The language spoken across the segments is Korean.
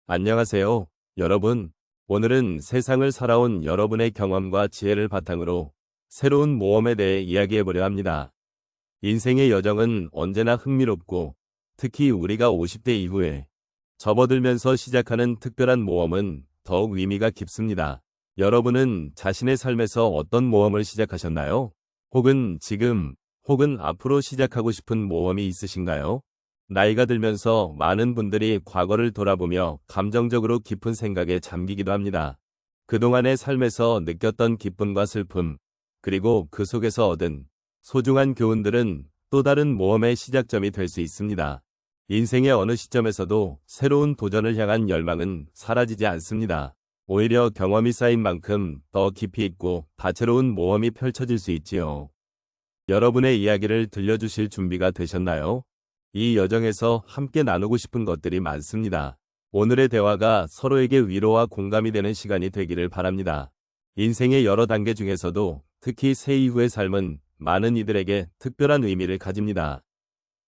안녕하세요, 여러분. 오늘은 세상을 살아온 여러분의 경험과 지혜를 바탕으로 새로운 모험에 대해 이야기해보려 합니다. 인생의 여정은 언제나 흥미롭고 특히 우리가 50대 이후에 접어들면서 시작하는 특별한 모험은 더욱 의미가 깊습니다. 여러분은 자신의 삶에서 어떤 모험을 시작하셨나요? 혹은 지금, 혹은 앞으로 시작하고 싶은 모험이 있으신가요? 나이가 들면서 많은 분들이 과거를 돌아보며 감정적으로 깊은 생각에 잠기기도 합니다. 그동안의 삶에서 느꼈던 기쁨과 슬픔, 그리고 그 속에서 얻은 소중한 교훈들은 또 다른 모험의 시작점이 될 수 있습니다. 인생의 어느 시점에서도 새로운 도전을 향한 열망은 사라지지 않습니다. 오히려 경험이 쌓인 만큼 더 깊이 있고 다채로운 모험이 펼쳐질 수 있지요. 여러분의 이야기를 들려주실 준비가 되셨나요? 이 여정에서 함께 나누고 싶은 것들이 많습니다. 오늘의 대화가 서로에게 위로와 공감이 되는 시간이 되기를 바랍니다. 인생의 여러 단계 중에서도 특히 새 이후의 삶은 많은 이들에게 특별한 의미를 가집니다.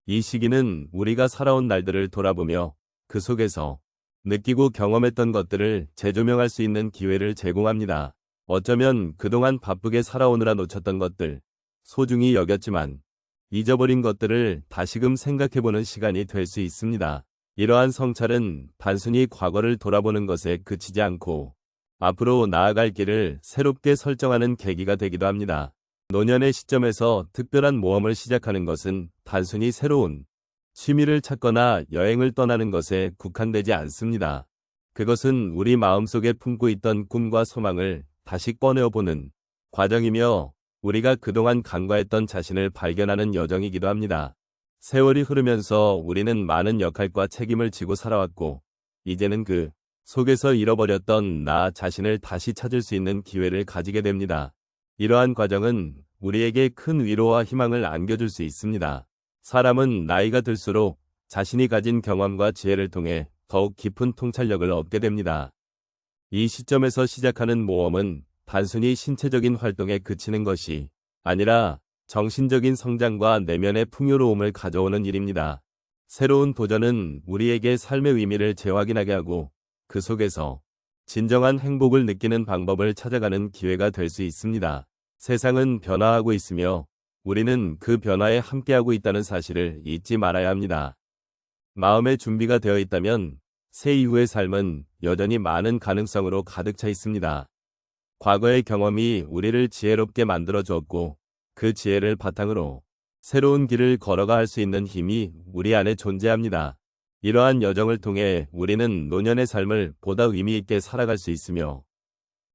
이 시기는 우리가 살아온 날들을 돌아보며 그 속에서 느끼고 경험했던 것들을 재조명할 수 있는 기회를 제공합니다. 어쩌면 그동안 바쁘게 살아오느라 놓쳤던 것들, 소중히 여겼지만 잊어버린 것들을 다시금 생각해보는 시간이 될 수 있습니다. 이러한 성찰은 단순히 과거를 돌아보는 것에 그치지 않고 앞으로 나아갈 길을 새롭게 설정하는 계기가 되기도 합니다. 노년의 시점에서 특별한 모험을 시작하는 것은 단순히 새로운 취미를 찾거나 여행을 떠나는 것에 국한되지 않습니다. 그것은 우리 마음속에 품고 있던 꿈과 소망을 다시 꺼내어보는 과정이며 우리가 그동안 간과했던 자신을 발견하는 여정이기도 합니다. 세월이 흐르면서 우리는 많은 역할과 책임을 지고 살아왔고, 이제는 그 속에서 잃어버렸던 나 자신을 다시 찾을 수 있는 기회를 가지게 됩니다. 이러한 과정은 우리에게 큰 위로와 희망을 안겨줄 수 있습니다. 사람은 나이가 들수록 자신이 가진 경험과 지혜를 통해 더욱 깊은 통찰력을 얻게 됩니다. 이 시점에서 시작하는 모험은 단순히 신체적인 활동에 그치는 것이 아니라 정신적인 성장과 내면의 풍요로움을 가져오는 일입니다. 새로운 도전은 우리에게 삶의 의미를 재확인하게 하고 그 속에서 진정한 행복을 느끼는 방법을 찾아가는 기회가 될 수 있습니다. 세상은 변화하고 있으며 우리는 그 변화에 함께하고 있다는 사실을 잊지 말아야 합니다. 마음의 준비가 되어 있다면 새 이후의 삶은 여전히 많은 가능성으로 가득 차 있습니다. 과거의 경험이 우리를 지혜롭게 만들어 주었고 그 지혜를 바탕으로 새로운 길을 걸어가 할 수 있는 힘이 우리 안에 존재합니다. 이러한 여정을 통해 우리는 노년의 삶을 보다 의미 있게 살아갈 수 있으며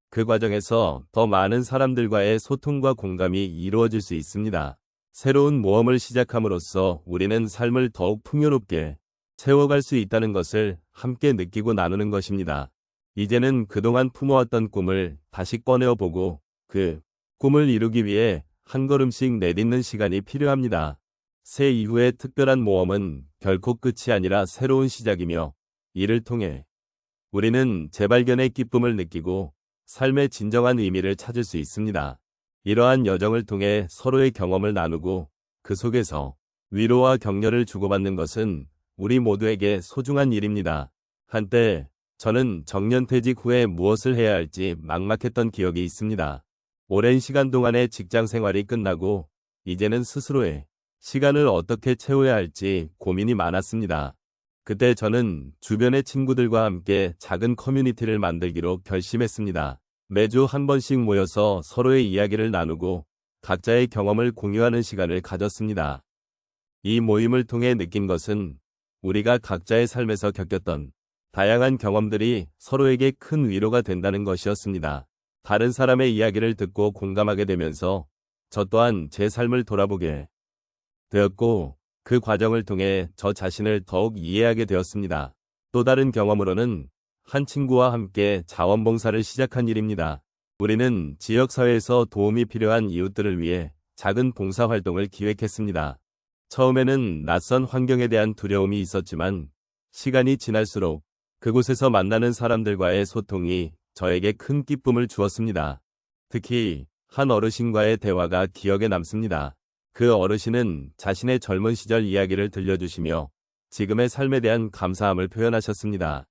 그 과정에서 더 많은 사람들과의 소통과 공감이 이루어질 수 있습니다. 새로운 모험을 시작함으로써 우리는 삶을 더욱 풍요롭게 채워갈 수 있다는 것을 함께 느끼고 나누는 것입니다. 이제는 그동안 품어왔던 꿈을 다시 꺼내어보고 그 꿈을 이루기 위해 한 걸음씩 내딛는 시간이 필요합니다. 새 이후의 특별한 모험은 결코 끝이 아니라 새로운 시작이며 이를 통해 우리는 재발견의 기쁨을 느끼고 삶의 진정한 의미를 찾을 수 있습니다. 이러한 여정을 통해 서로의 경험을 나누고 그 속에서 위로와 격려를 주고받는 것은 우리 모두에게 소중한 일입니다. 한때 저는 정년퇴직 후에 무엇을 해야 할지 막막했던 기억이 있습니다. 오랜 시간 동안의 직장 생활이 끝나고 이제는 스스로의 시간을 어떻게 채워야 할지 고민이 많았습니다. 그때 저는 주변의 친구들과 함께 작은 커뮤니티를 만들기로 결심했습니다. 매주 한 번씩 모여서 서로의 이야기를 나누고 각자의 경험을 공유하는 시간을 가졌습니다. 이 모임을 통해 느낀 것은 우리가 각자의 삶에서 겪었던 다양한 경험들이 서로에게 큰 위로가 된다는 것이었습니다. 다른 사람의 이야기를 듣고 공감하게 되면서 저 또한 제 삶을 돌아보게 되었고 그 과정을 통해 저 자신을 더욱 이해하게 되었습니다. 또 다른 경험으로는 한 친구와 함께 자원봉사를 시작한 일입니다. 우리는 지역사회에서 도움이 필요한 이웃들을 위해 작은 봉사활동을 기획했습니다. 처음에는 낯선 환경에 대한 두려움이 있었지만 시간이 지날수록 그곳에서 만나는 사람들과의 소통이 저에게 큰 기쁨을 주었습니다. 특히 한 어르신과의 대화가 기억에 남습니다. 그 어르신은 자신의 젊은 시절 이야기를 들려주시며 지금의 삶에 대한 감사함을 표현하셨습니다.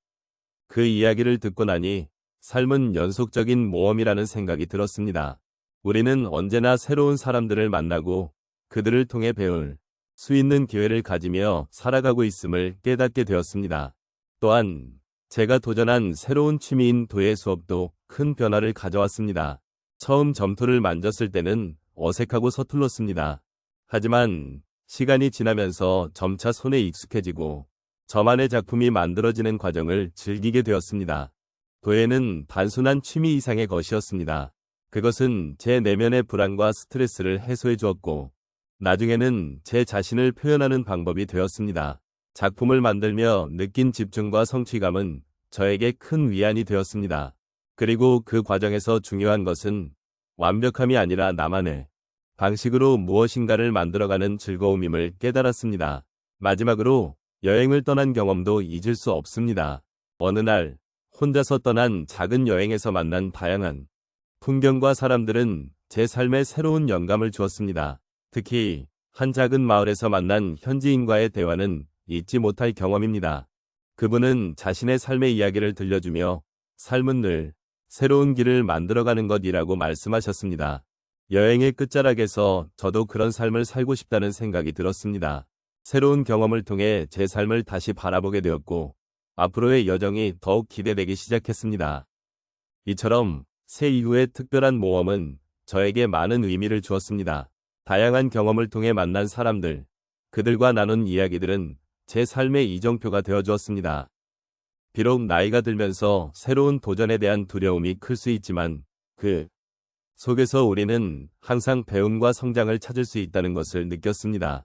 그 이야기를 듣고 나니 삶은 연속적인 모험이라는 생각이 들었습니다. 우리는 언제나 새로운 사람들을 만나고 그들을 통해 배울 수 있는 기회를 가지며 살아가고 있음을 깨닫게 되었습니다. 또한 제가 도전한 새로운 취미인 도예 수업도 큰 변화를 가져왔습니다. 처음 점토를 만졌을 때는 어색하고 서툴렀습니다. 하지만 시간이 지나면서 점차 손에 익숙해지고 저만의 작품이 만들어지는 과정을 즐기게 되었습니다. 도예는 단순한 취미 이상의 것이었습니다. 그것은 제 내면의 불안과 스트레스를 해소해 주었고, 나중에는 제 자신을 표현하는 방법이 되었습니다. 작품을 만들며 느낀 집중과 성취감은 저에게 큰 위안이 되었습니다. 그리고 그 과정에서 중요한 것은 완벽함이 아니라 나만의 방식으로 무엇인가를 만들어가는 즐거움임을 깨달았습니다. 마지막으로 여행을 떠난 경험도 잊을 수 없습니다. 어느 날 혼자서 떠난 작은 여행에서 만난 다양한 풍경과 사람들은 제 삶에 새로운 영감을 주었습니다. 특히 한 작은 마을에서 만난 현지인과의 대화는 잊지 못할 경험입니다. 그분은 자신의 삶의 이야기를 들려주며 삶은 늘 새로운 길을 만들어가는 것이라고 말씀하셨습니다. 여행의 끝자락에서 저도 그런 삶을 살고 싶다는 생각이 들었습니다. 새로운 경험을 통해 제 삶을 다시 바라보게 되었고, 앞으로의 여정이 더욱 기대되기 시작했습니다. 이처럼 새 이후의 특별한 모험은 저에게 많은 의미를 주었습니다. 다양한 경험을 통해 만난 사람들, 그들과 나눈 이야기들은 제 삶의 이정표가 되어주었습니다. 비록 나이가 들면서 새로운 도전에 대한 두려움이 클 수 있지만 그 속에서 우리는 항상 배움과 성장을 찾을 수 있다는 것을 느꼈습니다.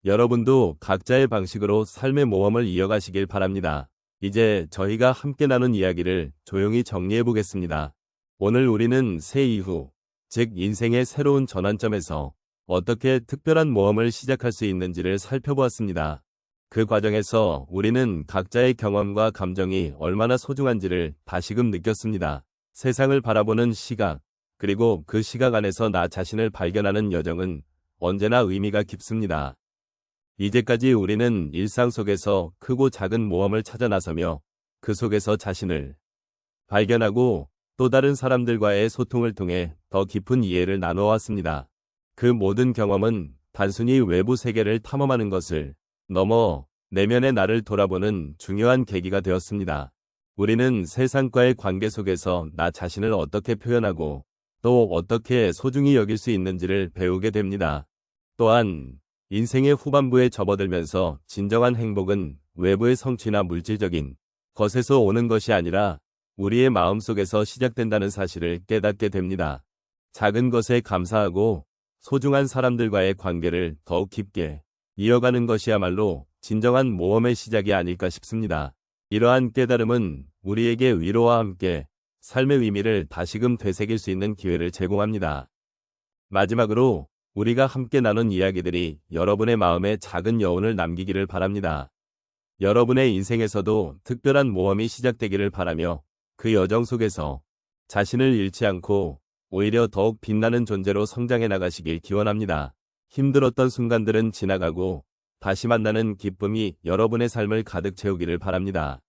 여러분도 각자의 방식으로 삶의 모험을 이어가시길 바랍니다. 이제 저희가 함께 나눈 이야기를 조용히 정리해 보겠습니다. 오늘 우리는 새 이후, 즉 인생의 새로운 전환점에서 어떻게 특별한 모험을 시작할 수 있는지를 살펴보았습니다. 그 과정에서 우리는 각자의 경험과 감정이 얼마나 소중한지를 다시금 느꼈습니다. 세상을 바라보는 시각, 그리고 그 시각 안에서 나 자신을 발견하는 여정은 언제나 의미가 깊습니다. 이제까지 우리는 일상 속에서 크고 작은 모험을 찾아 나서며 그 속에서 자신을 발견하고 또 다른 사람들과의 소통을 통해 더 깊은 이해를 나눠왔습니다. 그 모든 경험은 단순히 외부 세계를 탐험하는 것을 넘어 내면의 나를 돌아보는 중요한 계기가 되었습니다. 우리는 세상과의 관계 속에서 나 자신을 어떻게 표현하고 또 어떻게 소중히 여길 수 있는지를 배우게 됩니다. 또한 인생의 후반부에 접어들면서 진정한 행복은 외부의 성취나 물질적인 것에서 오는 것이 아니라 우리의 마음속에서 시작된다는 사실을 깨닫게 됩니다. 작은 것에 감사하고 소중한 사람들과의 관계를 더욱 깊게 이어가는 것이야말로 진정한 모험의 시작이 아닐까 싶습니다. 이러한 깨달음은 우리에게 위로와 함께 삶의 의미를 다시금 되새길 수 있는 기회를 제공합니다. 마지막으로 우리가 함께 나눈 이야기들이 여러분의 마음에 작은 여운을 남기기를 바랍니다. 여러분의 인생에서도 특별한 모험이 시작되기를 바라며 그 여정 속에서 자신을 잃지 않고 오히려 더욱 빛나는 존재로 성장해 나가시길 기원합니다. 힘들었던 순간들은 지나가고 다시 만나는 기쁨이 여러분의 삶을 가득 채우기를 바랍니다.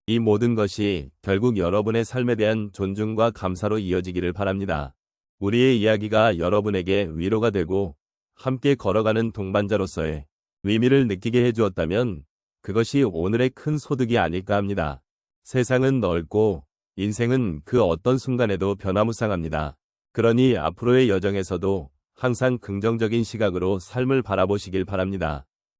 이 모든 것이 결국 여러분의 삶에 대한 존중과 감사로 이어지기를 바랍니다. 우리의 이야기가 여러분에게 위로가 되고 함께 걸어가는 동반자로서의 의미를 느끼게 해주었다면 그것이 오늘의 큰 소득이 아닐까 합니다. 세상은 넓고 인생은 그 어떤 순간에도 변화무쌍합니다. 그러니 앞으로의 여정에서도 항상 긍정적인 시각으로 삶을 바라보시길 바랍니다.